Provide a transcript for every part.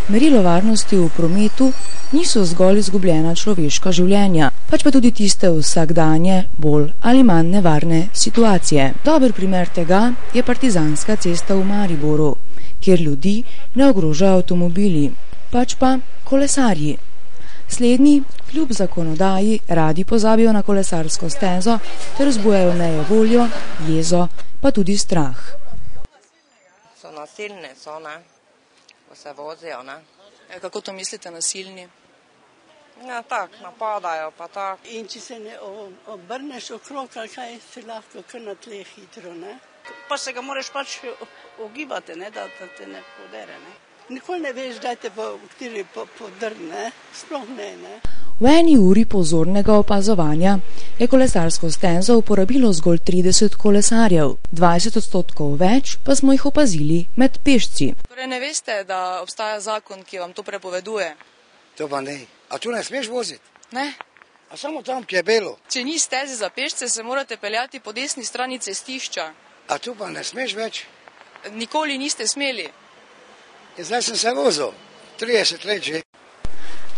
Merilo varnosti v prometu niso zgolj izgubljena človeška življenja, pač pa tudi tiste vsakdanje, bolj ali manj nevarne situacije. Dober primer tega je Partizanska cesta v Mariboru, kjer ljudi ne ogrožajo avtomobili, pač pa kolesarji. Slednji, kljub zakonodaji, radi pozabijo na kolesarsko stezo ter vzbujajo nejevoljo, jezo, pa tudi strah. So nasilni, so, ne? Ko se vozijo, ne? Kako to mislite, nasilni? Ja, tako, napadajo, pa tako. In če se ne obrneš okrog, ali kaj, si lahko kar na tleh hitro, ne? Pa se ga moraš pač ogibati, ne, da te ne podere, ne? Nikoli ne veš, da te v kateri podrne, sploh ne, ne? V eni uri pozornega opazovanja je kolesarsko stezo uporabilo zgolj 30 kolesarjev, 20% več pa smo jih opazili med pešci. Torej ne veste, da obstaja zakon, ki vam to prepoveduje? To pa ne. A tu ne smeš voziti? Ne. A samo tam, ki je belo. Če ni steze za pešce, se morate peljati po desni strani cestišča. A tu pa ne smeš več? Nikoli niste smeli. In zdaj sem se vozil, 30 let že.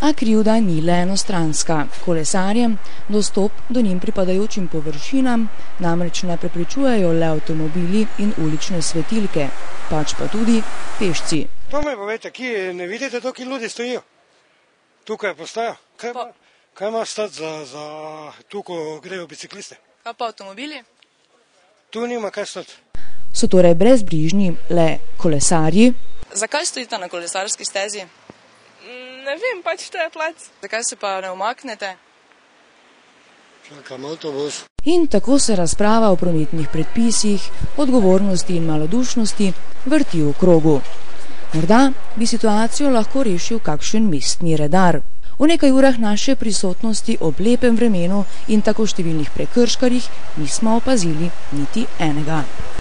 A krivda ni le enostranska. Kolesarjem dostop do njim pripadajočim površinam namreč ne preprečujejo le avtomobili in ulične svetilke, pač pa tudi pešci. To me povejte, kje ne vidite, to, ki ljudje stojijo? Tukaj postaja. Kaj ima stati za tu, ko grejo bicikliste? Kaj pa avtomobili? Tu nima kaj stati. So torej brezbrižni le kolesarji? Zakaj stojite na kolesarski stezi? Ne vem, pač to je plac. Zakaj se pa ne umaknete? Čakam avtobus. In tako se razprava o prometnih predpisih, odgovornosti in malodušnosti vrti v krogu. Morda bi situacijo lahko rešil kakšen mestni redar. V nekaj urah naše prisotnosti ob lepem vremenu in tako številnih prekrškarjih nismo opazili niti enega.